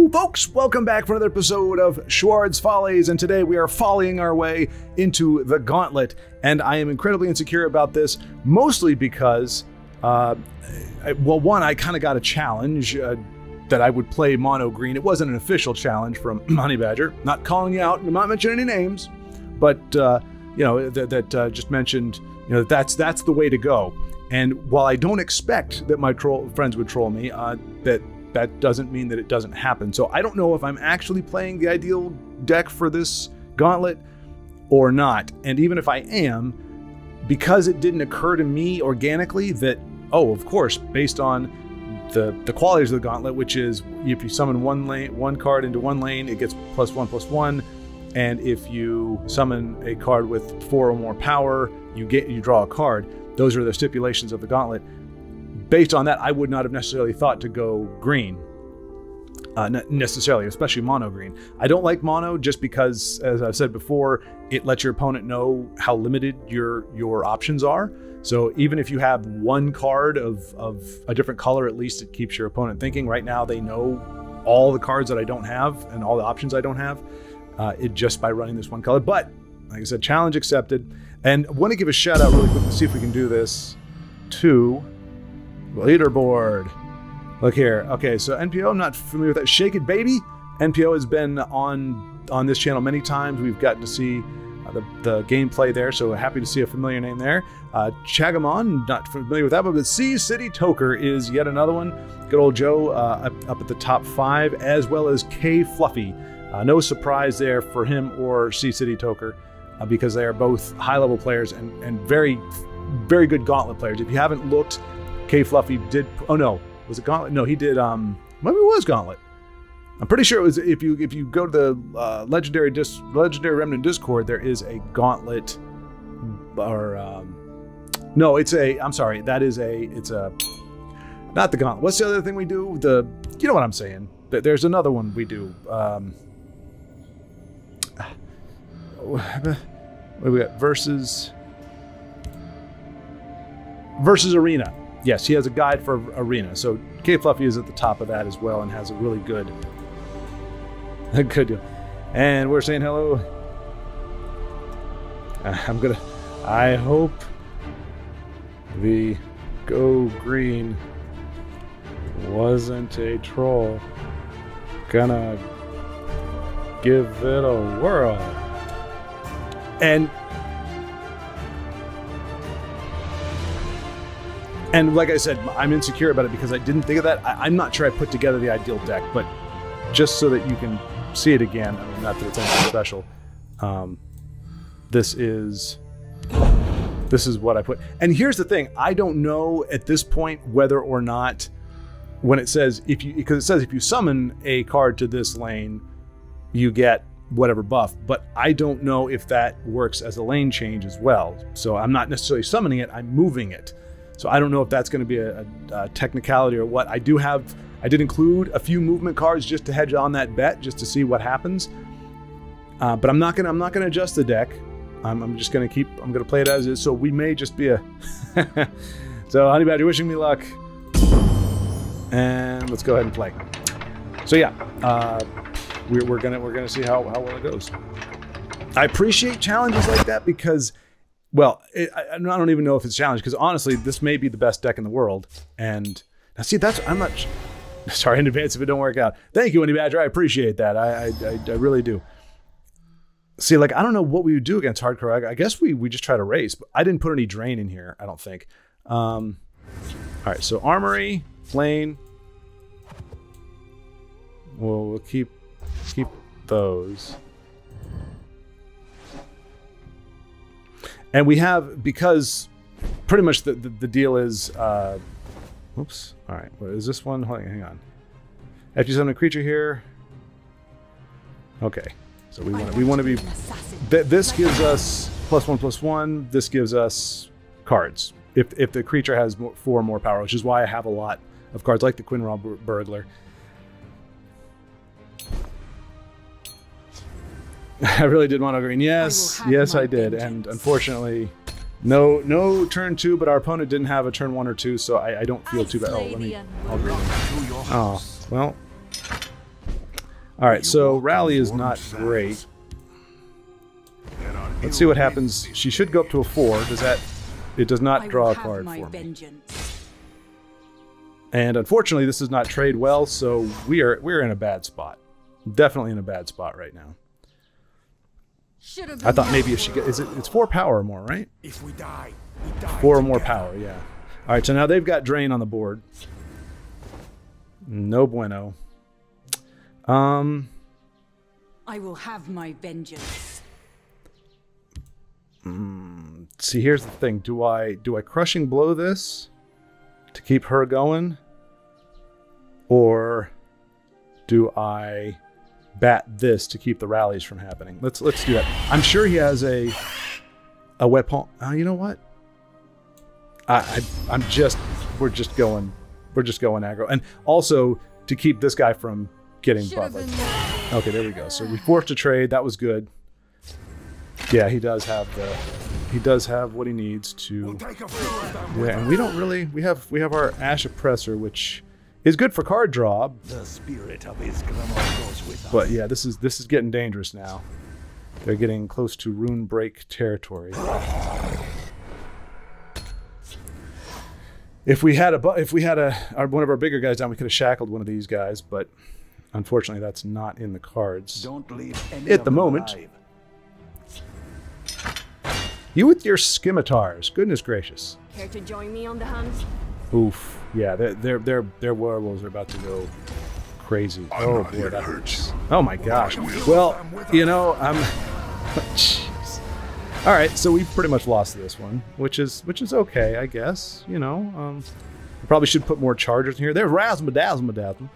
Hello folks, welcome back for another episode of Schwaaard's Follies, and today we are following our way into the Gauntlet, and I am incredibly insecure about this, mostly because, well, one, I kind of got a challenge that I would play mono green. It wasn't an official challenge from Honey Badger, not calling you out, I'm not mentioning any names, but you know, that just mentioned, you know, that's the way to go. And while I don't expect that my friends would troll me, that doesn't mean that it doesn't happen. So I don't know if I'm actually playing the ideal deck for this Gauntlet or not. And even if I am, because it didn't occur to me organically that, oh, of course, based on the qualities of the Gauntlet, which is if you summon one card into one lane, it gets +1/+1. And if you summon a card with 4 or more power, you draw a card. Those are the stipulations of the Gauntlet. Based on that, I would not have necessarily thought to go green, necessarily, especially mono green. I don't like mono just because, as I've said before, it lets your opponent know how limited your options are. So even if you have one card of a different color, at least it keeps your opponent thinking. Right now, they know all the cards that I don't have and all the options I don't have, just by running this one color. But like I said, challenge accepted. And I want to give a shout out really quick to see if we can do this to leaderboard. Look here. Okay, so NPO, I'm not familiar with that. Shake It Baby. NPO has been on this channel many times. We've gotten to see the gameplay there, so happy to see a familiar name there. Chagamon, not familiar with that one, but Sea City Toker is yet another one. Good old Joe up at the top 5, as well as K Fluffy. No surprise there for him or Sea City Toker, because they are both high-level players and very, very good Gauntlet players. If you haven't looked, K Fluffy did, oh no, was it Gauntlet? No, he did, maybe it was Gauntlet. I'm pretty sure it was, if you go to the Legendary Remnant Discord, there is a Gauntlet, or, no, I'm sorry, it's not the Gauntlet. What's the other thing we do? You know what I'm saying. There's another one we do. What do we got? Versus Arena. Yes, he has a guide for Arena. So K Fluffy is at the top of that as well and has a really good deal. And we're saying hello. I hope the Go Green wasn't a troll. Gonna give it a whirl. And like I said, I'm insecure about it because I didn't think of that. I'm not sure I put together the ideal deck, but just so that you can see it again, I mean, not that it's anything special. This is what I put. And here's the thing. I don't know at this point whether or not, when it says, because it says if you summon a card to this lane, you get whatever buff, but I don't know if that works as a lane change as well. So I'm not necessarily summoning it, I'm moving it. So I don't know if that's going to be a technicality or what. I did include a few movement cards just to hedge on that bet, just to see what happens. But I'm not gonna adjust the deck. I'm just gonna I'm gonna play it as is. So we may just be a. So Honey Badger, wishing me luck, and let's go ahead and play. So yeah, we're gonna see how well it goes. I appreciate challenges like that because, well, I don't even know if it's a challenge, because honestly, this may be the best deck in the world. And now, see, I'm not sorry in advance if it don't work out. Thank you, Honey Badger. I appreciate that. I really do. See, like, I don't know what we would do against hardcore. I guess we just try to race, but I didn't put any drain in here, I don't think. All right, so Armory, Lane. We'll keep those. And we have, because pretty much the deal is, oops, all right, what is this one? Hang on. After you summon a creature here, okay, so we want to be, this gives us +1/+1, this gives us cards. If the creature has 4 more power, which is why I have a lot of cards like the Quinraw Burglar. I really did mono green. Yes, I did. And unfortunately, no turn 2, but our opponent didn't have a turn 1 or 2, so I don't feel too bad. Oh, I'll green. Oh, well, All right, so rally is not great. Let's see what happens. She should go up to a 4. Does that? It does not draw a card for me. And unfortunately, this does not trade well, so we're in a bad spot. Definitely in a bad spot right now. I thought maybe if she gets, it's 4 power or more, right? If we die, 4 or more power, yeah. All right, so now they've got drain on the board. No bueno. I will have my vengeance. See, here's the thing. Do I crushing blow this to keep her going? Or do I bat this to keep the rallies from happening? Let's do that. I'm sure he has a weapon. You know what? We're just going aggro. And also to keep this guy from getting butt. Okay, there we go. So we forced a trade. That was good. Yeah, he does have what he needs to. Yeah, and we don't really. We have our Ash Oppressor, which is good for card draw. The spirit of his goes with us. But yeah, this is getting dangerous now. They're getting close to Rune Break territory. If we had one of our bigger guys down, we could have shackled one of these guys, but unfortunately, that's not in the cards. Don't leave any at the moment. alive. You with your scimitars, goodness gracious. Care to join me on the hunt? Oof, yeah, their werewolves are about to go crazy. Oh boy, that hurts. Oh my gosh. Well, you know, jeez. All right, so we've pretty much lost this one, which is okay, I guess. You know, we probably should put more chargers in here. There's Razzle-Dazzle.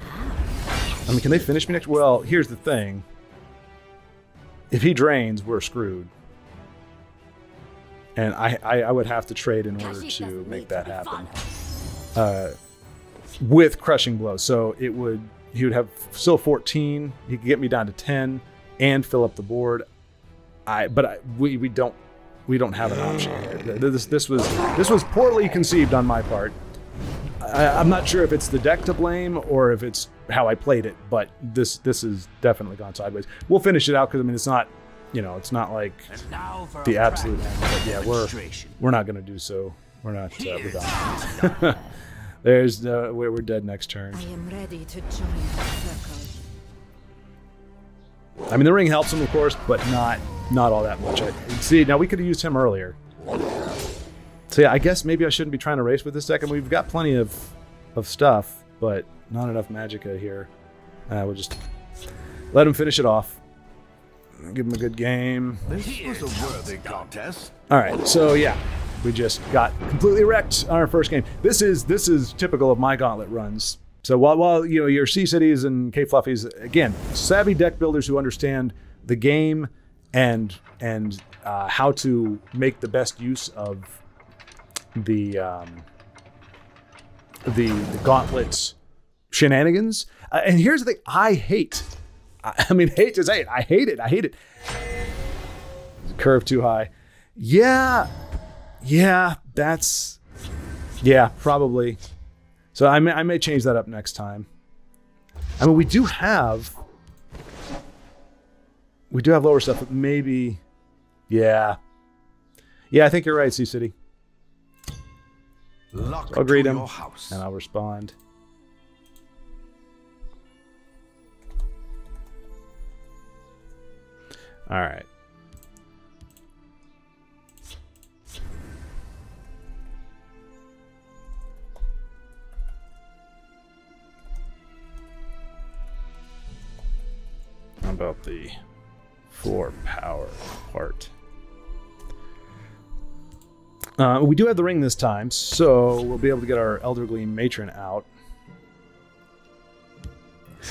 I mean, can they finish me next? Well, here's the thing. If he drains, we're screwed. And I would have to trade in order to make that happen. With crushing blow. So he would have still 14. He could get me down to 10 and fill up the board. We don't have an option here. This was poorly conceived on my part. I'm not sure if it's the deck to blame or if it's how I played it, but this has definitely gone sideways. We'll finish it out because I mean it's not, you know, it's not like the absolute end. But yeah, we're not going to do so. We're not. We're done. There's we're dead next turn. I am ready to join the circle. I mean, the ring helps him, of course, but not all that much. See, now we could have used him earlier. So yeah, I guess maybe I shouldn't be trying to race with this deck. I mean, we've got plenty of stuff, but not enough Magicka here. We'll just let him finish it off. Give him a good game. This was a worthy contest. All right, so yeah, we just got completely wrecked on our first game. This is typical of my Gauntlet runs. So while you know your Sea Cities and K Fluffies, again, savvy deck builders who understand the game and how to make the best use of the Gauntlets shenanigans. And here's the thing: I hate. I mean, hate to say it. I hate it. Curve too high. Yeah, probably. So I may change that up next time. I mean, we do have lower stuff, but maybe, yeah, I think you're right, Sea City. So I'll greet him and I'll respond. All right. How about the 4 power part? We do have the ring this time, so we'll be able to get our Elder Gleam Matron out.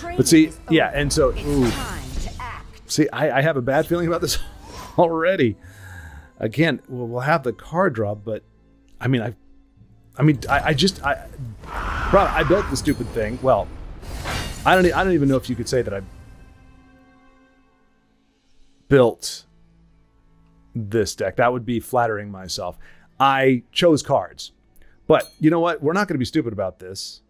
But see, yeah, and so, ooh. See, I have a bad feeling about this already. Again, we'll have the card draw, but I mean, I built the stupid thing. Well, I don't even know if you could say that I built this deck. That would be flattering myself. I chose cards, but you know what? We're not going to be stupid about this.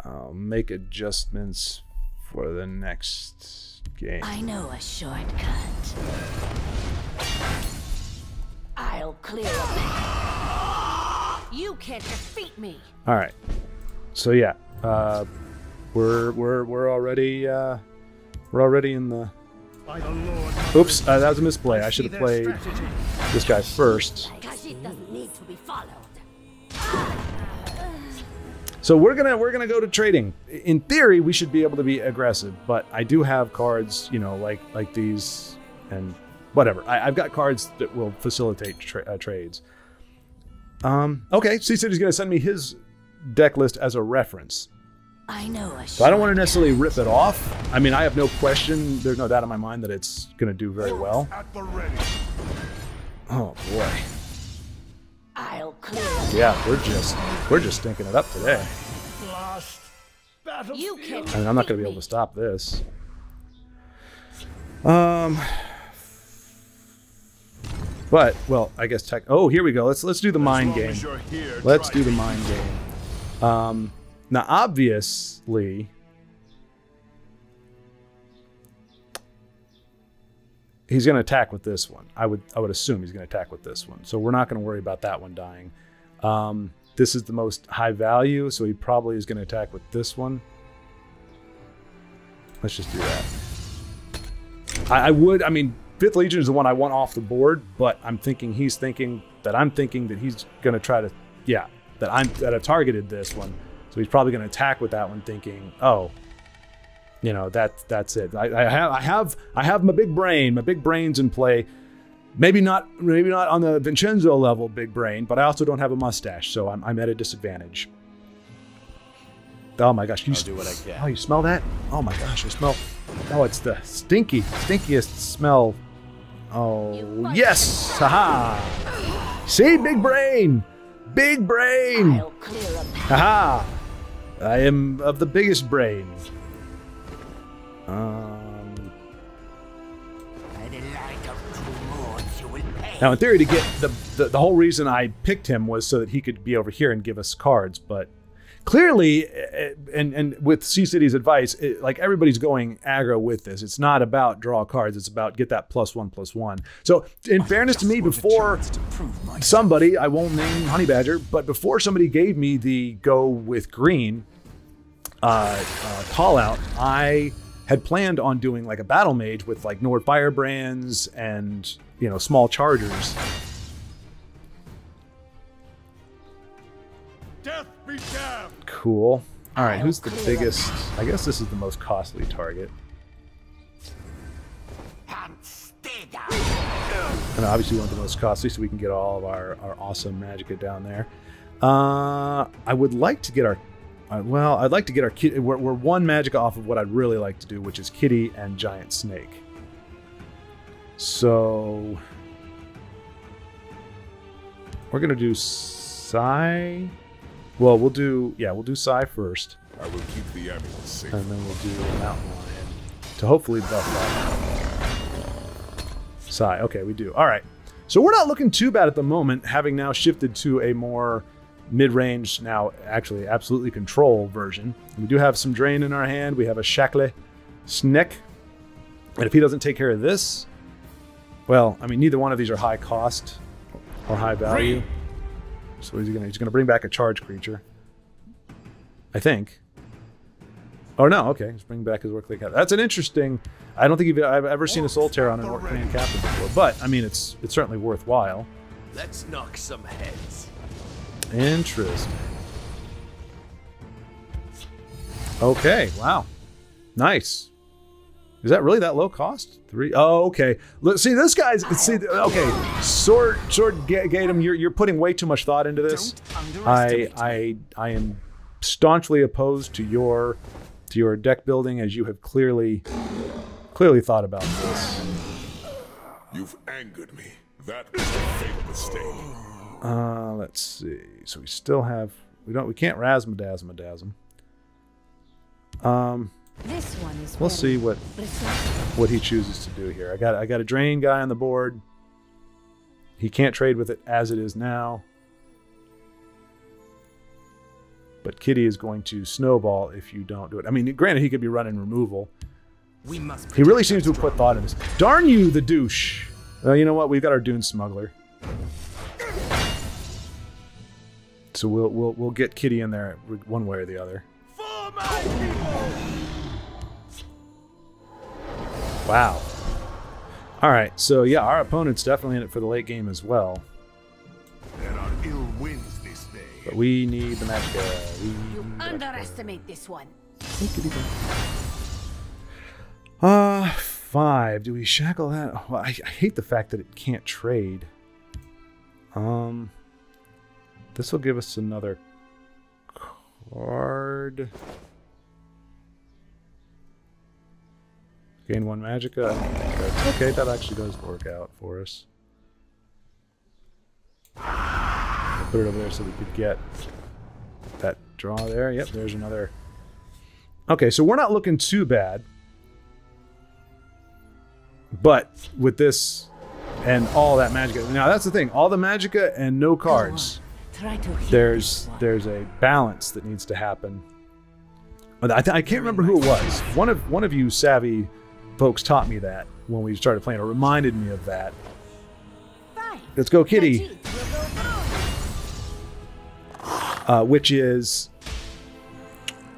I'll make adjustments for the next game. I know a shortcut. I'll clear a path. You can't defeat me. All right. So yeah, we're already in the. By the Lord. Oops, that was a misplay. I should have played this guy first. Because it doesn't need to be followed. So we're gonna go to trading. In theory, we should be able to be aggressive, but I do have cards, you know, like these and whatever. I've got cards that will facilitate trades. Okay, C-City's gonna send me his deck list as a reference. I know a So I don't want to necessarily rip it off. I mean, I have no question. There's no doubt in my mind that it's gonna do very well. At the ready. Oh boy. I'll clear. Yeah, we're just stinking it up today. Blast. Battlefield. You can't. I mean, I'm not going to be able to stop this. But well, I guess tech. Oh, here we go. Let's do the mind game. Let's do the mind game. Now, obviously, he's going to attack with this one. I would assume he's going to attack with this one. So we're not going to worry about that one dying. This is the most high value, so he probably is going to attack with this one. Let's just do that. I mean, Fifth Legion is the one I want off the board, but I'm thinking he's thinking that I'm thinking that he's going to try to, yeah, that I've targeted this one. So he's probably going to attack with that one, thinking, oh, you know, that's it. I have my big brain. My big brain's in play. Maybe not on the Vincenzo level big brain, but I also don't have a mustache, so I'm at a disadvantage. Oh my gosh, I'll do what I can. Oh, you smell that? Oh my gosh, I smell. Oh, it's the stinkiest smell. Oh yes, haha. See, big brain, big brain. I'll clear a path. Haha. I am of the biggest brain. Now, in theory, to get the whole reason I picked him was so that he could be over here and give us cards. But clearly, and with C-City's advice, like everybody's going aggro with this. It's not about draw cards. It's about get that +1/+1. So, in fairness to me, before somebody, I won't name Honey Badger, but before somebody gave me the go with green call out, I had planned on doing like a battle mage with like Nord Firebrands and, you know, small chargers. Death be damned. Cool. All right, who's the biggest? I guess this is the most costly target. And obviously one of the most costly, so we can get all of our awesome Magicka down there. I would like to get our... well, I'd like to get our kitty. We're one Magicka off of what I'd really like to do, which is Kitty and Giant Snake. So we're gonna do Psy. Well, we'll do Psy first. I will keep the animals safe. And then we'll do Mountain Lion to hopefully buff that. Psy. Okay, we do. All right. So we're not looking too bad at the moment, having now shifted to a more mid-range, now actually absolutely control version. We do have some drain in our hand. We have a Shackle Sneck. And if he doesn't take care of this, well, I mean, neither one of these are high cost or high value. So he's gonna bring back a charge creature, I think. Oh no, okay, he's bringing back his Orc-Link Captain. That's an interesting. I don't think I've ever seen a Soul Tear on an Orc-Link Captain before, but I mean, it's certainly worthwhile. Let's knock some heads. Interesting. Okay, wow, nice. Is that really that low cost? 3? Oh, okay. Let's see this guy's. See, okay. Sword Gatum, you're putting way too much thought into this. I am staunchly opposed to your deck building, as you have clearly thought about this. You've angered me. That was a fatal mistake. Let's see. So we still have. We can't Razzmadazz. This one is We'll see what he chooses to do here. I got a drain guy on the board. He can't trade with it as it is now. But Kitty is going to snowball if you don't do it. I mean, granted, he could be running removal. We must. He really seems to have put thought in this. Darn you, the douche. Well, you know what? We've got our Dune Smuggler. So we'll get Kitty in there one way or the other. For my people! Wow. All right. So yeah, our opponent's definitely in it for the late game as well. There are ill winds this day. But we need the magic. You underestimate this one. 5. Do we shackle that? Well, I hate the fact that it can't trade. This will give us another card. Gain 1 magicka. Okay, that actually does work out for us. I'll put it over there so we could get that draw there. Yep, there's another. Okay, so we're not looking too bad. But with this and all that magicka. Now that's the thing. All the magicka and no cards. Try to heal There's a balance that needs to happen. I can't remember who it was. One of you savvy folks taught me that when we started playing. It reminded me of that. Fine. Let's go, Kitty. My teeth will go through. Which is...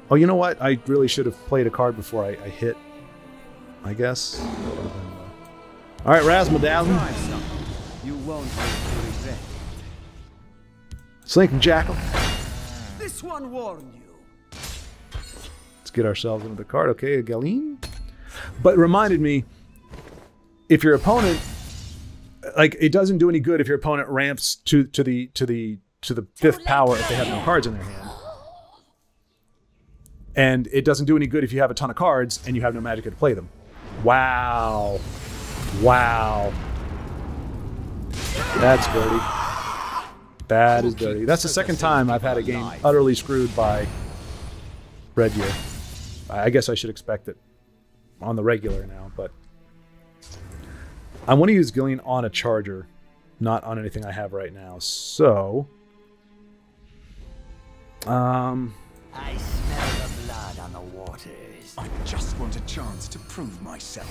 Oh, you know what? I really should have played a card before I hit, I guess. All right, Razzmadazzle. You won't regret. Slink and Jackal. This one warned you. Let's get ourselves into the card. Okay, a Galeen. But it reminded me, if your opponent, like, it doesn't do any good if your opponent ramps to the 5th power if they have no cards in their hand. And it doesn't do any good if you have a ton of cards and you have no magicka to play them. Wow. Wow. That's dirty. That is dirty. That's the second time I've had a game utterly screwed by Red Gear. I guess I should expect it on the regular now, but I want to use Gillian on a charger, not on anything I have right now. So, I smell the blood on the waters. I just want a chance to prove myself.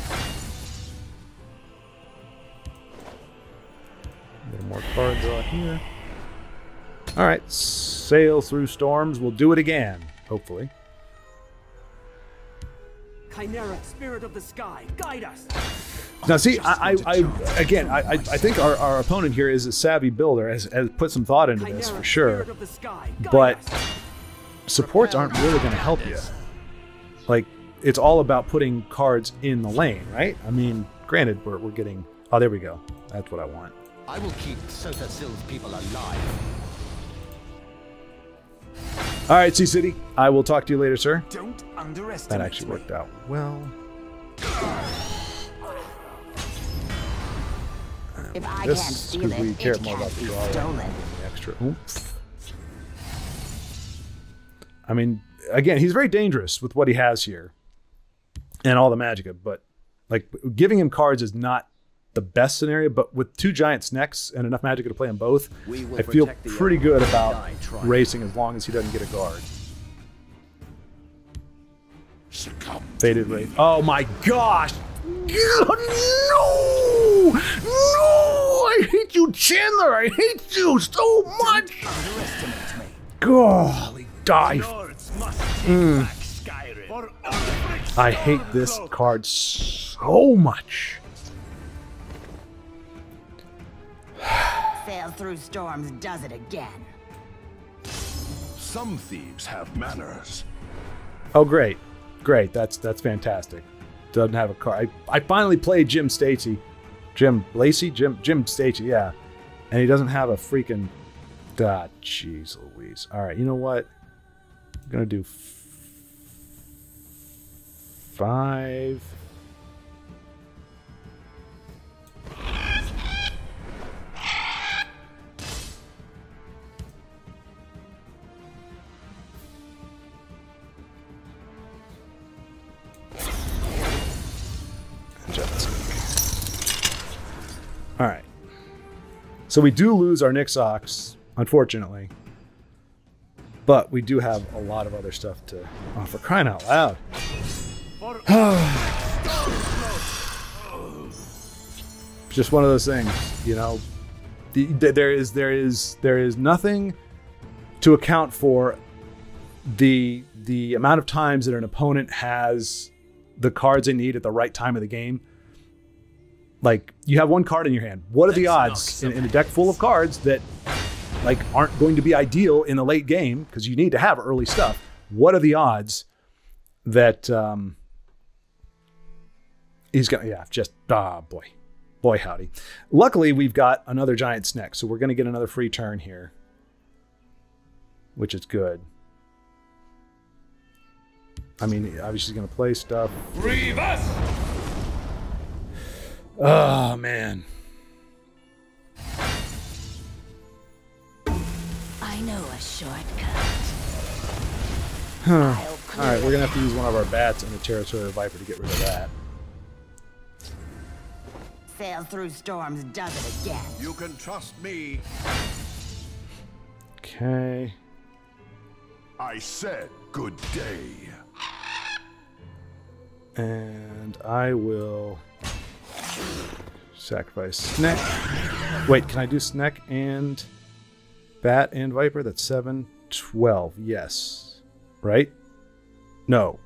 there are more cards out here. All right, sail through storms. We'll do it again, hopefully. Chimera, spirit of the sky, guide us. Now, see, I think our opponent here is a savvy builder, has put some thought into this for sure. But supports aren't really going to help you. Like, it's all about putting cards in the lane, right? I mean, granted, we're getting... Oh, there we go. That's what I want. I will keep Sotasil's people alive. All right, C-City. I will talk to you later, sir. Don't underestimate That actually worked out well. If I can't This steal because we it, care it more about can't the be draw than stolen. the extra oomph. I mean, again, he's very dangerous with what he has here and all the magicka, but like giving him cards is not the best scenario, but with 2 giant snacks and enough magicka to play them both, I feel pretty good about racing as long as he doesn't get a guard. Faded Wraith. Oh my gosh! No! No! I hate you, Chandler! I hate you so much! Golly, die. I hate this card so much. Sail through storms does it again. Some thieves have manners. Oh, great. Great. That's fantastic. Doesn't have a card. I finally played Jim Stacey. Jim Lacey? Jim Stacey, yeah. And he doesn't have a freaking... Ah, jeez Louise. All right, you know what? I'm going to do 5... All right. So we do lose our Nixox, unfortunately. But we do have a lot of other stuff to... Oh, for crying out loud. Just one of those things, you know. There is nothing to account for the amount of times that an opponent has the cards they need at the right time of the game. Like, you have one card in your hand. What are the odds in a deck full of cards that like aren't going to be ideal in the late game, because you need to have early stuff? What are the odds that he's gonna, yeah, just boy howdy. Luckily, we've got another giant snack, so we're gonna get another free turn here, which is good. I mean, obviously he's gonna play stuff. Oh man. I know a shortcut. Huh. All right, we're gonna have to use one of our bats and the Territorial Viper to get rid of that. Sail through storms does it again. You can trust me. Okay. I said good day. And I will sacrifice Snack. Wait, can I do Snack and Bat and Viper? That's 7, 12. Yes. Right? No.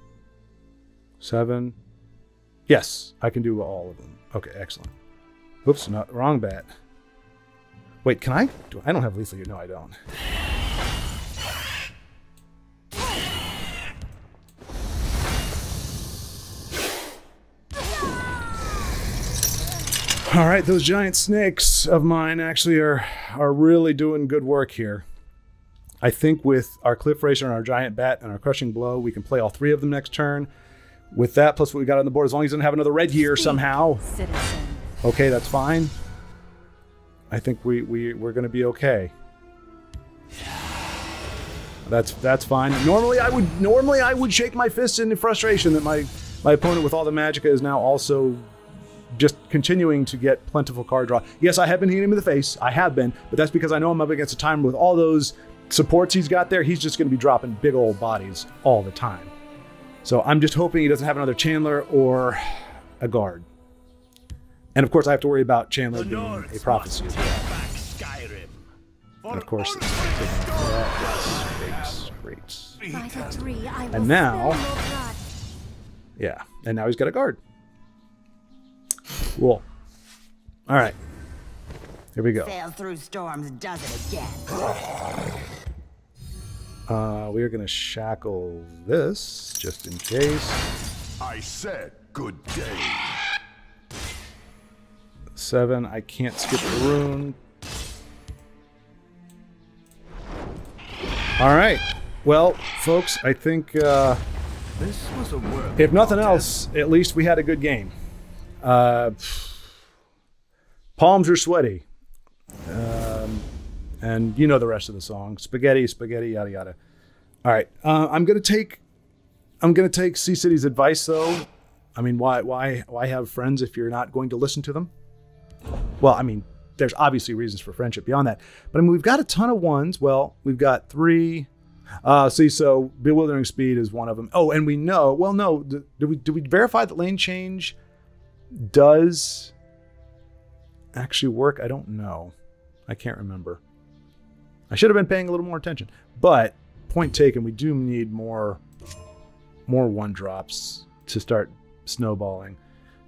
7. Yes, I can do all of them. Okay, excellent. Oops, not wrong bat. Wait, can I? I don't have lethal. No, I don't. All right, those giant snakes of mine actually are really doing good work here. I think with our Cliff Racer and our giant bat and our crushing blow, we can play all 3 of them next turn. With that, plus what we got on the board, as long as he doesn't have another red here somehow. Citizen. Okay, that's fine. I think we're going to be okay. That's fine. Normally I would shake my fists in frustration that my opponent with all the Magicka is now also just continuing to get plentiful card draw. Yes, I have been hitting him in the face. I have been, but that's because I know I'm up against a timer with all those supports he's got there. He's just going to be dropping big old bodies all the time. So I'm just hoping he doesn't have another Chandler or a guard. And of course, I have to worry about Chandler being a prophecy as well. And of course, great. And now, yeah, and now he's got a guard. Cool. All right, here we go. Sail through storms does it again. We are going to shackle this just in case. I said good day. 7. I can't skip the rune. All right. Well, folks, I think This was a work. if nothing else, at least we had a good game. Palms are sweaty. And you know the rest of the song. Spaghetti, spaghetti, yada yada. All right. I'm gonna take Sea City's advice though. I mean, why have friends if you're not going to listen to them? Well, I mean, there's obviously reasons for friendship beyond that. But I mean, we've got a ton of ones. Well, we've got 3. So Bewildering Speed is one of them. Oh, and we know. Well, no. Did we verify that lane change does actually work? I don't know. I can't remember. I should have been paying a little more attention. But point taken, we do need more 1-drops to start snowballing.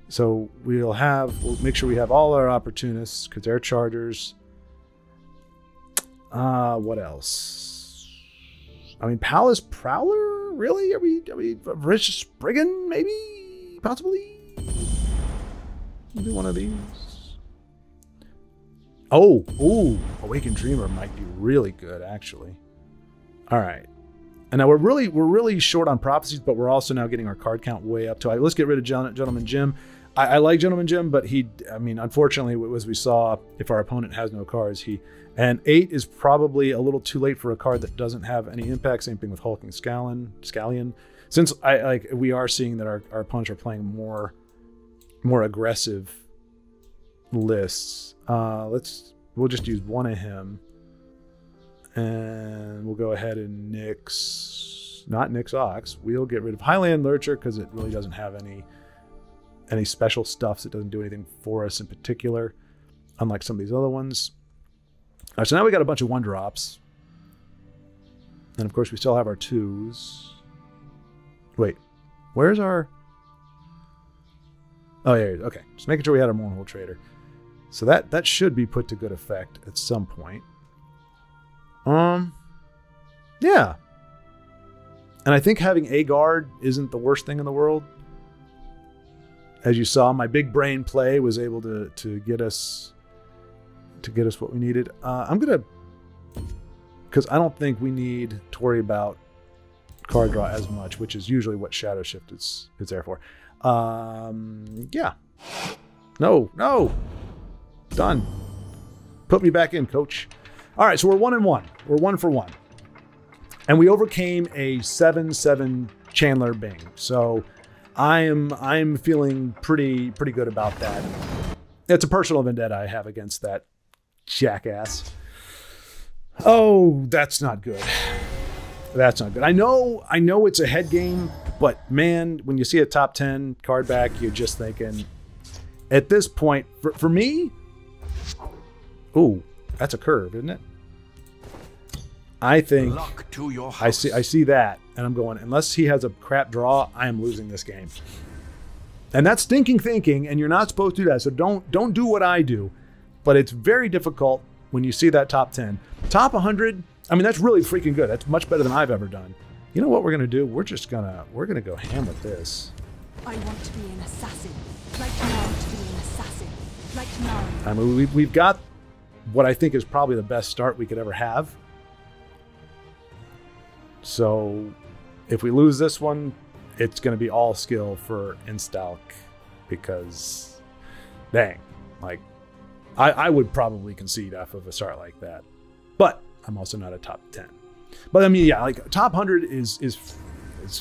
So we'll make sure we have all our opportunists because they're chargers. What else? I mean, Palace Prowler? Really? Are we Rich Spriggan? Maybe? Possibly? Maybe one of these. Oh, ooh, Awakened Dreamer might be really good, actually. All right. And now we're really short on prophecies, but we're also now getting our card count way up to. Let's get rid of Gentleman Jim. I like Gentleman Jim, but I mean, unfortunately, as we saw, if our opponent has no cards, and 8 is probably a little too late for a card that doesn't have any impact. Same thing with Hulking Scallion. Since we are seeing that our opponents are playing more aggressive lists. We'll just use one of him, and we'll go ahead and not nix Ox. We'll get rid of Highland Lurcher because it really doesn't have any special stuffs. It doesn't do anything for us in particular, unlike some of these other ones. All right, so now we got a bunch of 1-drops. And of course we still have our 2s. Wait, where's our... Oh, yeah, okay. Just making sure we had our Mournhold Trader. So that should be put to good effect at some point. Yeah. And I think having a guard isn't the worst thing in the world. As you saw, my big brain play was able to get us what we needed. I'm gonna, because I don't think we need to worry about card draw as much, which is usually what Shadow Shift is there for. Yeah. No. Done. Put me back in, coach. All right, so we're 1-1. We're 1 for 1. And we overcame a 7/7 Chandler Bing. So I'm feeling pretty good about that. It's a personal vendetta I have against that jackass. Oh, that's not good. That's not good. I know it's a head game, but man, when you see a top 10 card back, you're just thinking, at this point, for me, ooh, that's a curve, isn't it? I think I see that, and I'm going, unless he has a crap draw, I am losing this game. And that's stinking thinking, and you're not supposed to do that. So don't do what I do. But it's very difficult when you see that top 10. Top 100, I mean, that's really freaking good. That's much better than I've ever done. You know what we're gonna do? We're gonna go ham with this. I want to be an assassin, like now to be an assassin, like now. I mean, we've got what I think is probably the best start we could ever have. So if we lose this one, it's going to be all skill for Instalk, because dang, like I would probably concede off of a start like that, but I'm also not a top 10. But I mean, yeah, like top 100 is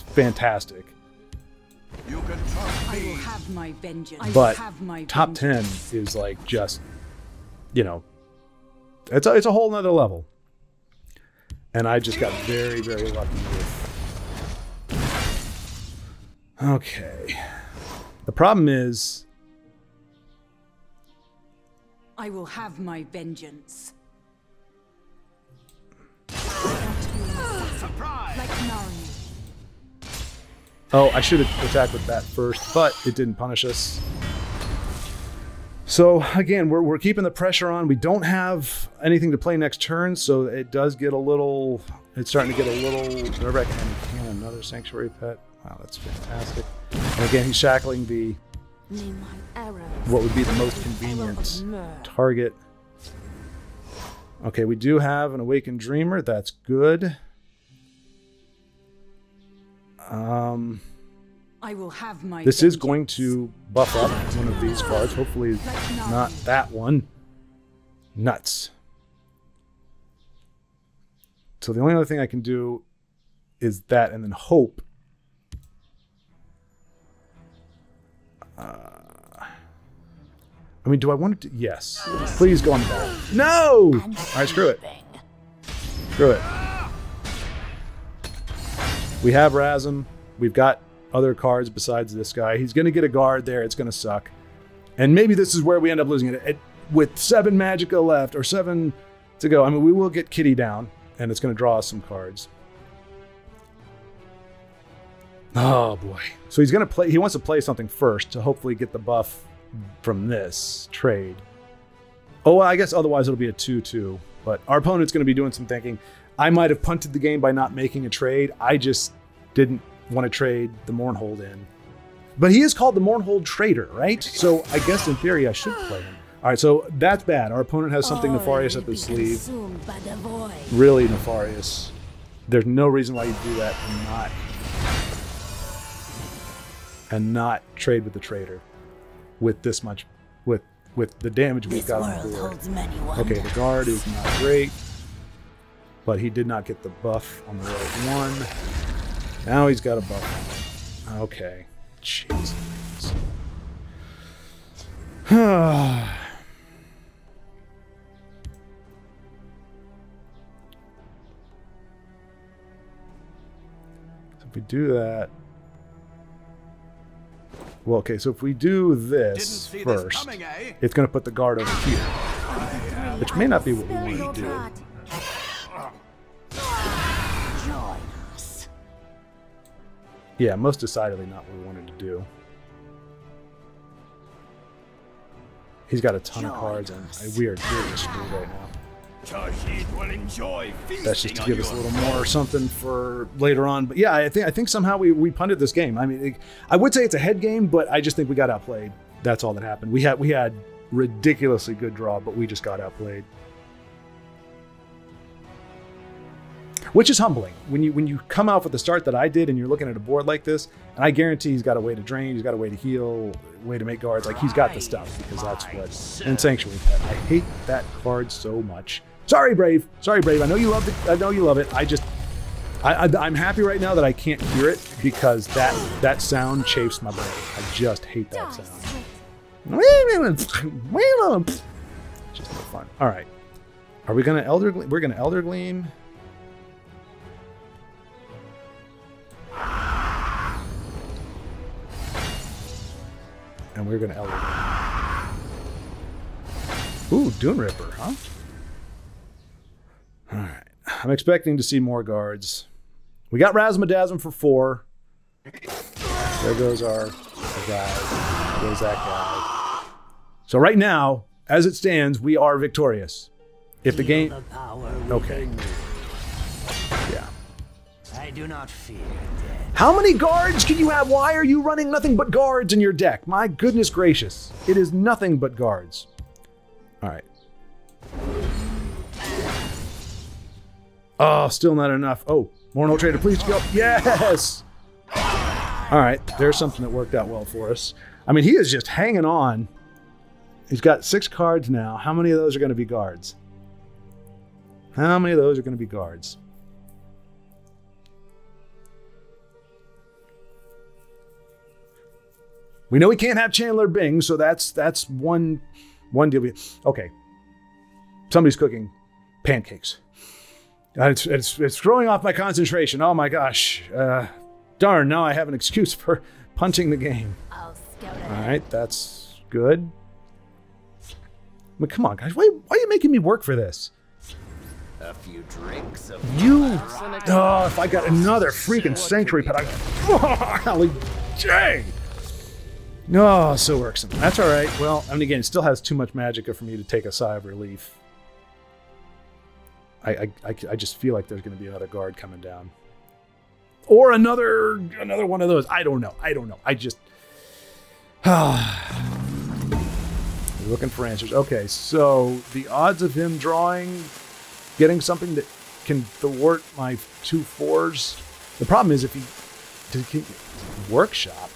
fantastic. You can trust I me. will have my vengeance. But top 10 is like just, you know, it's a whole nother level. And I just got very, very lucky with. Okay. The problem is, I will have my vengeance. Surprise! Like Narnia. oh, I should have attacked with that first, but it didn't punish us. So again, we're keeping the pressure on. We don't have anything to play next turn, so it does get a little. It's starting to get a little nerve-wracking. And another Sanctuary Pet. Wow, that's fantastic. And again, he's shackling the what would be the most convenient target. Okay, we do have an Awakened Dreamer. That's good. I will have my This is going to buff up one of these cards. Hopefully not that one. Nuts. So the only other thing I can do is that, and then hope. I mean, do I want it to? Yes. Please go on the ball. No! All right, screw it. Screw it. We have Razum. We've got other cards besides this guy. He's going to get a guard there. It's going to suck. And maybe this is where we end up losing it. With 7 Magicka left, or 7 to go. I mean, we will get Kitty down, and it's going to draw us some cards. Oh, boy. So he's going to play. He wants to play something first to hopefully get the buff from this trade. Oh, I guess otherwise it'll be a 2-2. But our opponent's going to be doing some thinking. I might have punted the game by not making a trade. I just didn't want to trade the Mournhold in. But he is called the Mournhold Trader, right? So I guess in theory I should play him. All right, so that's bad. Our opponent has something nefarious up his sleeve. Really nefarious. There's no reason why you do that and not trade with the trader with this much, with the damage we've got on the board. Okay, the guard is not great, but he did not get the buff on the right one. Now he's got a buff. Okay. Jeez. If we do that... Well, okay, so if we do this first, it's going to put the guard over here, which may not be what we want to do. Join us. Yeah, most decidedly not what we wanted to do. He's got a ton of cards, and we are just screwed right now. Will enjoy That's just to give us a little more or something for later on. But yeah, I think somehow we punted this game. I mean, I would say it's a head game, but I just think we got outplayed. That's all that happened. We had ridiculously good draw, but we just got outplayed. Which is humbling when you come out with the start that I did, and you're looking at a board like this, and I guarantee he's got a way to drain, he's got a way to heal, a way to make guards. Like, he's got the stuff, because that's what. And Sanctuary Pet. I hate that card so much. Sorry, Brave. Sorry, Brave. I know you love it. I know you love it. I'm happy right now that I can't hear it, because that sound chafes my brain. I just hate that sound. Just no fun. All right. Are we gonna Elder Gleam? We're gonna Elder Gleam. And we're gonna Elder Gleam. Ooh, Dune Ripper, huh? All right. I'm expecting to see more guards. We got Razzmadazm for 4. There goes our guy. There goes that guy. So right now, as it stands, we are victorious. If the game... Okay. Yeah. I do not fear death. How many guards can you have? Why are you running nothing but guards in your deck? My goodness gracious. It is nothing but guards. All right. Oh, still not enough. Oh, more no trader, please go. Yes! All right, there's something that worked out well for us. I mean, he is just hanging on. He's got 6 cards now. How many of those are going to be guards? How many of those are going to be guards? We know we can't have Chandler Bing, so that's one deal. Okay, somebody's cooking pancakes. It's throwing off my concentration. Oh my gosh. Darn, now I have an excuse for punting the game. I'll scout it. All right, that's good. I mean, come on, guys. Why are you making me work for this? A few drinks of Oh, if I got another freaking Sanctuary Pet, golly dang. No, so irksome. That's all right. Well, I mean, again, it still has too much Magicka for me to take a sigh of relief. I just feel like there's going to be another guard coming down, or another one of those. I don't know. I just looking for answers. Okay, so the odds of him getting something that can thwart my 2 4s. The problem is if he workshop.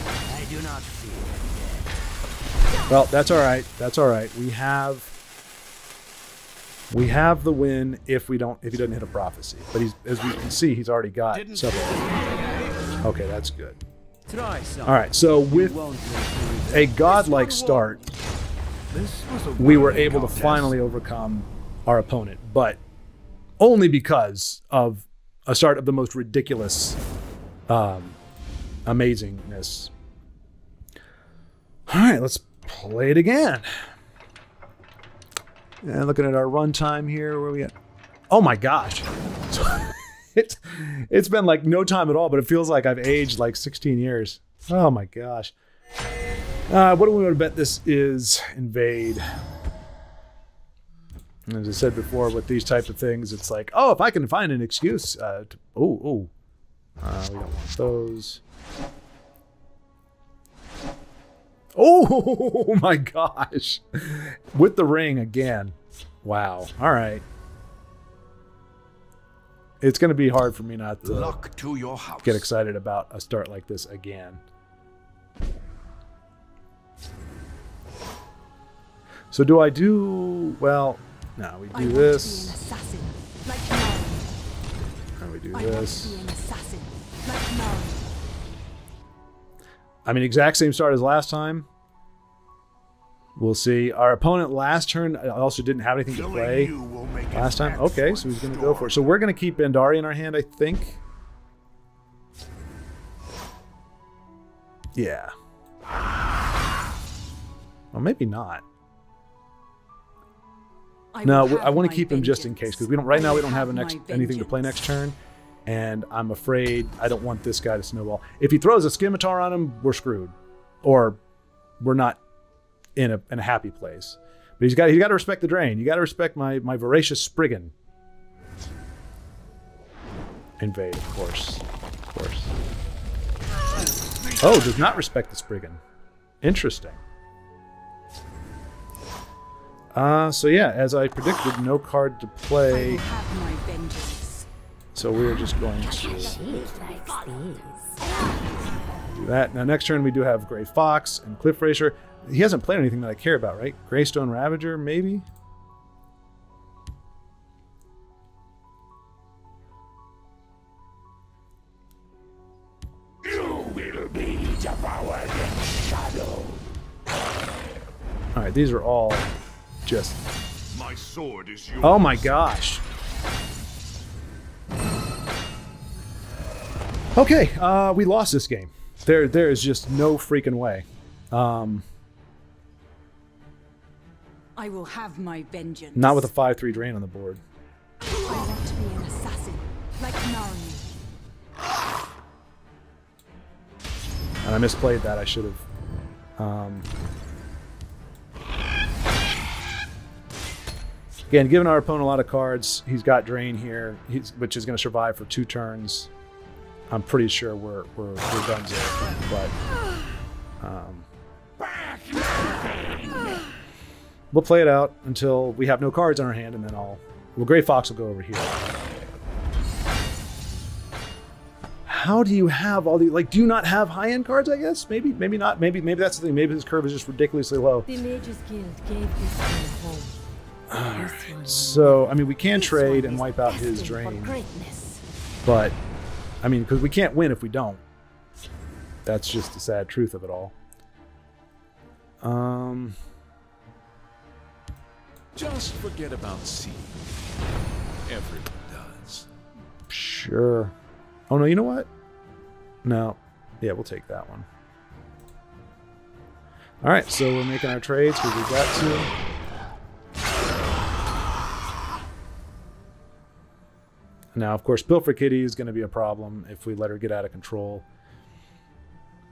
I do not fear. Well, that's all right. That's all right. We have the win if he doesn't hit a prophecy. But as we can see, he's already got several. Okay, that's good. All right, so with a godlike start, we were able to finally overcome our opponent, but only because of a start of the most ridiculous amazingness. All right, let's play it again. And looking at our runtime here, where are we at? Oh my gosh. It's been like no time at all, but it feels like I've aged like 16 years. Oh my gosh. What do we want to bet this is invade? As I said before, with these types of things, it's like, oh, if I can find an excuse. We don't want those. Oh my gosh. With the ring again. Wow. All right. It's going to be hard for me not to Luck to your house. get excited about a start like this again. So do I do... Well, no, we do this. I want to be an assassin, like Mary. And we do I want this. to be an assassin, like Mary. I mean, exact same start as last time. We'll see. Our opponent last turn also didn't have anything to play last time. Okay, so he's going to go for it. So we're going to keep Bandari in our hand, I think. Yeah. Well, maybe not. No, I want to keep him just in case, because we don't. Right now, we don't have anything to play next turn, and I'm afraid I don't want this guy to snowball. If he throws a scimitar on him, we're screwed, or we're not in a happy place. But he's got to respect the drain. You got to respect my voracious Spriggan. Invade, of course, of course. Oh, does not respect the Spriggan. Interesting. So yeah, as I predicted, no card to play. So we're just going to do that. Now next turn we do have Grey Fox and Cliff Racer. He hasn't played anything that I care about, right? Greystone Ravager, maybe? You will be devoured in shadow. Alright, these are all just... My sword is yours. Oh my gosh. Okay, we lost this game. There is just no freaking way. I will have my vengeance. Not with a 5/3 drain on the board. I want to be an assassin, like Narnia. And I misplayed that. I should have. Again, giving our opponent a lot of cards. He's got drain here, which is going to survive for 2 turns. I'm pretty sure we're done there, but we'll play it out until we have no cards in our hand, and then well, Grey Fox will go over here. How do you have all the, like, do you not have high-end cards, I guess? Maybe not. Maybe that's the thing. Maybe his curve is just ridiculously low. The Mages Guild gave this man a home. Alright, so, I mean, we can trade and wipe out his drain. But, I mean, because we can't win if we don't. That's just the sad truth of it all. Just forget about C. Everyone does. Sure. Oh, no, you know what? No. Yeah, we'll take that one. Alright, so we're making our trades because we got to. Now, of course, Pilfer Kitty is going to be a problem if we let her get out of control.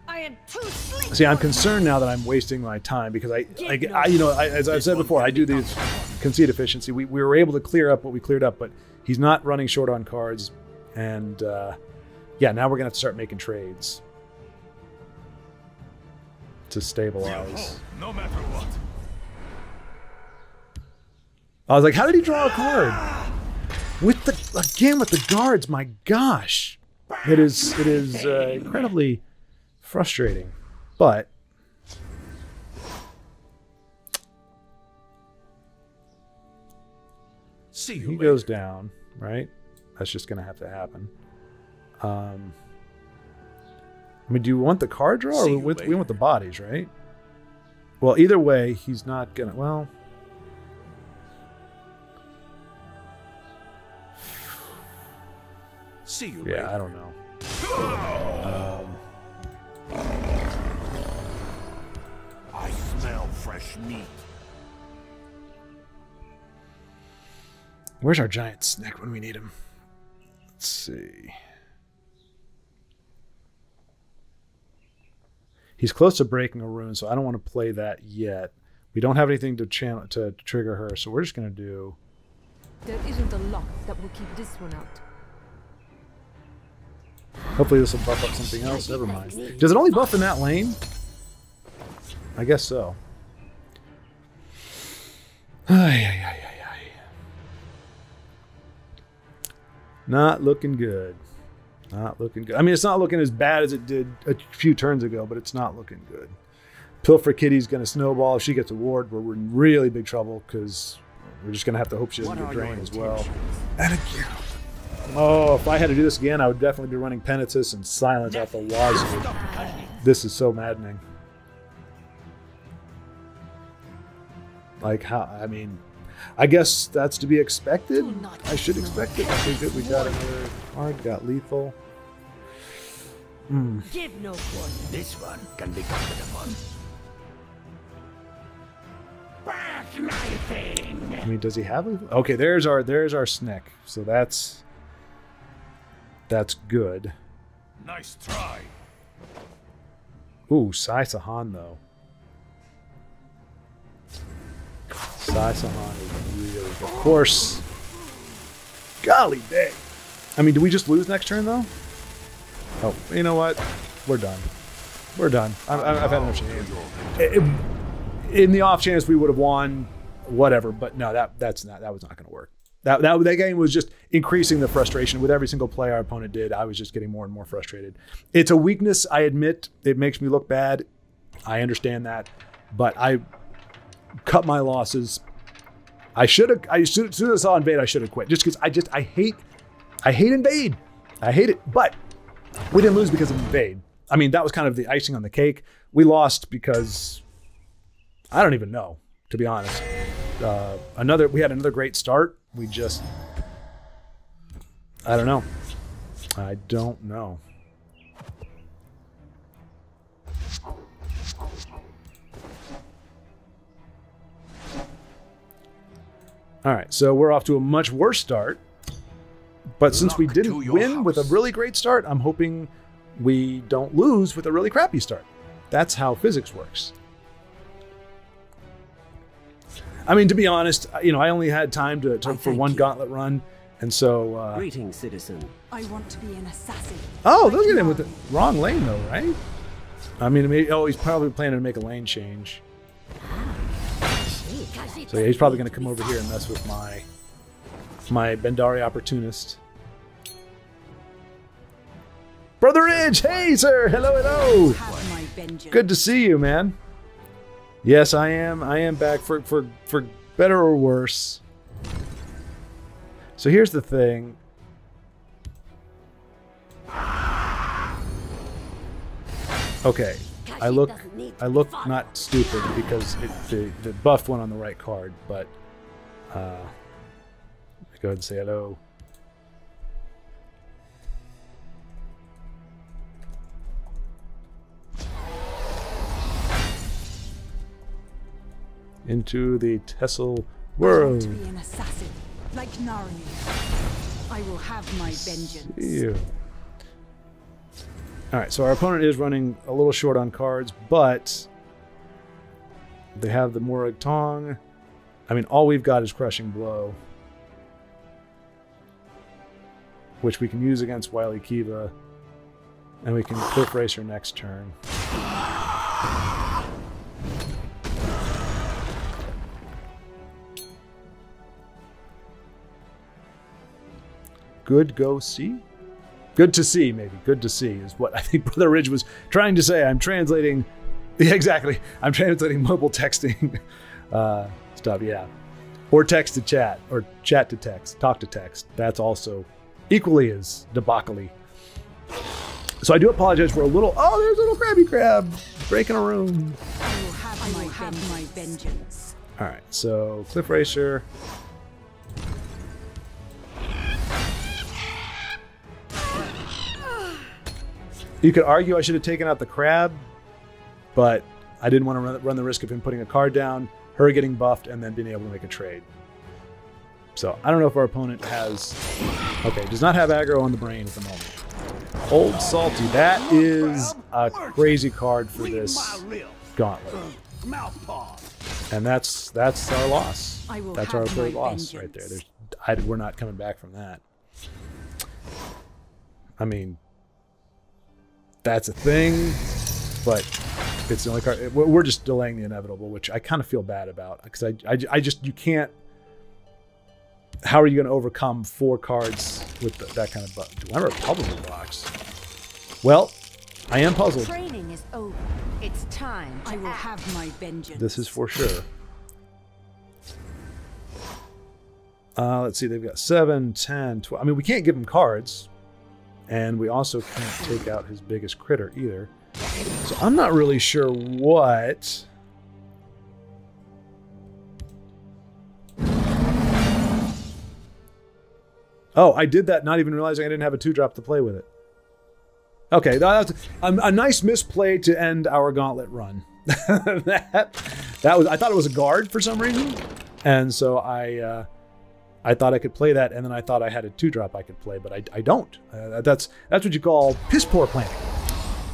I am too slick. See, I'm concerned now that I'm wasting my time because as I've said before, I do these concede efficiency. We were able to clear up what we cleared up, but he's not running short on cards. And yeah, now we're going to have to start making trades to stabilize. No matter what. I was like, how did he draw a card? With the guards, my gosh. It is incredibly frustrating. But See you he later. goes down, right? That's just gonna have to happen. I mean, do you want the card draw, or we want the bodies, right? Well, either way, he's not gonna. Well, See you yeah, later. I don't know. I smell fresh meat. Where's our giant snake when we need him? Let's see. He's close to breaking a rune, so I don't want to play that yet. We don't have anything to channel to trigger her, so we're just gonna do. There isn't a lock that will keep this one out. Hopefully this will buff up something else. Never mind. Does it only buff in that lane? I guess so. Not looking good. Not looking good. I mean, it's not looking as bad as it did a few turns ago, but it's not looking good. Pilfer Kitty's going to snowball. If she gets a ward, we're in really big trouble because we're just going to have to hope she doesn't get drained as well. And again. Oh, if I had to do this again, I would definitely be running Penitence and Silence out the wazoo. This is so maddening. Like, how, I mean, I guess that's to be expected. I should expect it. Okay, good. We got another card, got lethal. Give no quarter. This one can be counted upon. Back knifing! I mean, does he have lethal? Okay, there's our Snick. So that's good. Nice try. Ooh, Sai Sahan though. Sai Sahan is really good. Of course. Golly dang. I mean, do we just lose next turn though? Oh, you know what? We're done. We're done. I've had enough chance. In the off chance we would have won, whatever. But no, that was not going to work. That game was just increasing the frustration with every single play our opponent did. I was just getting more and more frustrated. It's a weakness, I admit. It makes me look bad. I understand that, but I cut my losses. As soon as I saw invade, I should have quit. Just because I hate invade. I hate it. But we didn't lose because of invade. I mean, that was kind of the icing on the cake. We lost because I don't even know, to be honest. We had another great start. We just, I don't know. I don't know. All right, so we're off to a much worse start. But since we didn't win with a really great start, I'm hoping we don't lose with a really crappy start. That's how physics works. I mean, to be honest, you know, I only had time for one gauntlet run, and so. Greetings, citizen. I want to be an assassin. Oh, look at him with the wrong lane, though, right? I mean, he's probably planning to make a lane change. So yeah, he's probably going to come over here and mess with my Bendari opportunist. Brother Ridge, hey sir, hello, hello. Good to see you, man. Yes, I am. I am back for better or worse. So here's the thing. Okay, I look not stupid because the buff went on the right card, but go ahead and say hello. Into the TESL world. I want to be an assassin, like Narnia. I will have my vengeance. See you. All right, so our opponent is running a little short on cards, but they have the Morag Tong. I mean, all we've got is Crushing Blow, which we can use against Wily Kiva, and we can Cliff Racer next turn. Good go see? Good to see, maybe. Good to see is what I think Brother Ridge was trying to say. I'm translating, yeah, exactly. I'm translating mobile texting stuff, yeah. Or text to chat, or chat to text, talk to text. That's also equally as debacle-y. So I do apologize for a little, oh, there's a little Krabby Crab breaking a room. I will have my vengeance. All right, so Cliff Racer. You could argue I should have taken out the crab, but I didn't want to run the risk of him putting a card down, her getting buffed, and then being able to make a trade. So I don't know if our opponent has... Okay, does not have aggro on the brain at the moment. Old Salty, that is a crazy card for this gauntlet. And that's our loss. That's our third loss right there. We're not coming back from that. I mean... That's a thing, but it's the only card. We're just delaying the inevitable, which I kind of feel bad about because you can't. How are you going to overcome 4 cards with that kind of button? Do I remember a puzzle box? Well, I am puzzled. Training is over. It's time. I will have my vengeance. This is for sure. Let's see. They've got 7, 10, 12. I mean, we can't give them cards. And we also can't take out his biggest critter either. So I'm not really sure what... Oh, I did that not even realizing I didn't have a 2-drop to play with it. Okay, that's a nice misplay to end our gauntlet run. that was, I thought it was a guard for some reason, and so I thought I could play that, and then I thought I had a 2-drop I could play, but I don't. That's what you call piss poor planning.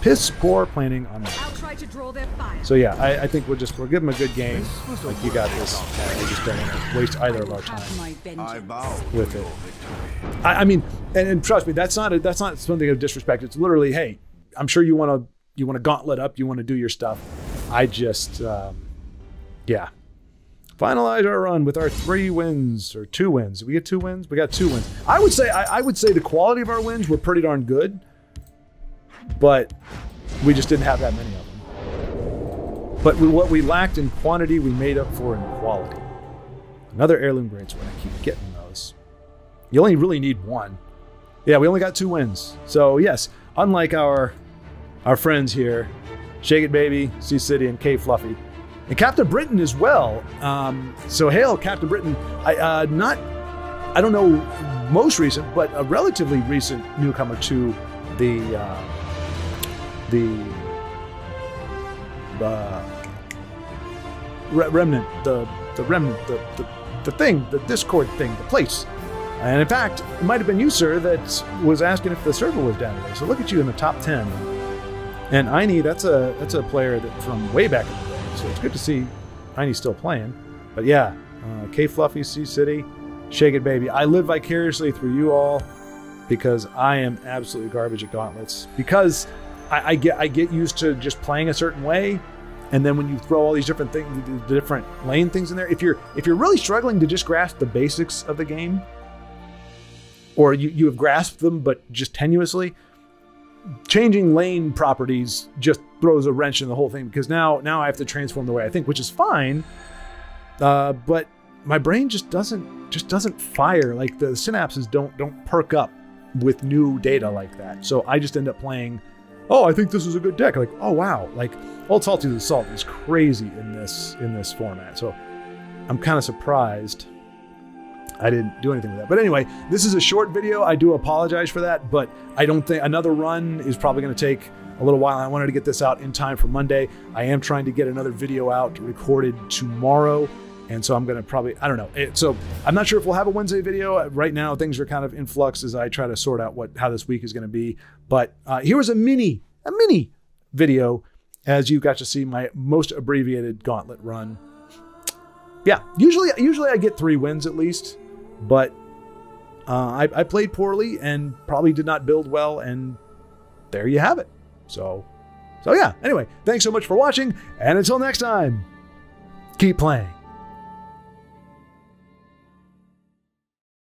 Piss poor planning on that. I'll try to draw their fire. So yeah, I think we'll give them a good game. Like, you got this. We just don't want to waste either of our time I bow with to it. your victory. I mean, and trust me, that's not something of disrespect. It's literally, hey, I'm sure you want to gauntlet up, you want to do your stuff. I just, yeah. Finalize our run with our 3 wins or 2 wins. Did we get 2 wins? We got 2 wins. I would say the quality of our wins were pretty darn good, but we just didn't have that many of them. But what we lacked in quantity, we made up for in quality. Another heirloom greatsword. I keep getting those. You only really need 1. Yeah, we only got 2 wins. So yes, unlike our friends here, Shake It Baby, Sea City, and K Fluffy, and Captain Britain as well. So hail, Captain Britain. I don't know most recent, but a relatively recent newcomer to the remnant, the remnant, the thing, the Discord thing, the place. And in fact, it might have been you, sir, that was asking if the server was down today. So look at you in the top 10. And Aini, that's a player that from way back in the day. So it's good to see Aini still playing. But yeah, K Fluffy, Sea City, Shake It Baby. I live vicariously through you all because I am absolutely garbage at gauntlets. Because I get used to just playing a certain way, and then when you throw all these different things, the different lane things in there, if you're really struggling to just grasp the basics of the game, or you have grasped them but just tenuously, changing lane properties just throws a wrench in the whole thing, because now I have to transform the way I think, which is fine, but my brain just doesn't fire. Like, the synapses don't perk up with new data like that. So I just end up playing, oh, I think this is a good deck. Like, oh wow, like Old Salty Assault is crazy in this format. So I'm kind of surprised I didn't do anything with that. But anyway, this is a short video. I do apologize for that, but I don't think another run is probably going to take a little while. I wanted to get this out in time for Monday. I am trying to get another video out recorded tomorrow. And so I'm going to probably, I don't know. So I'm not sure if we'll have a Wednesday video. Right now, things are kind of in flux as I try to sort out how this week is going to be. But here was a mini video as you got to see my most abbreviated gauntlet run. Yeah, usually I get 3 wins at least. But I played poorly and probably did not build well, and there you have it. So yeah, anyway, thanks so much for watching, and until next time, keep playing.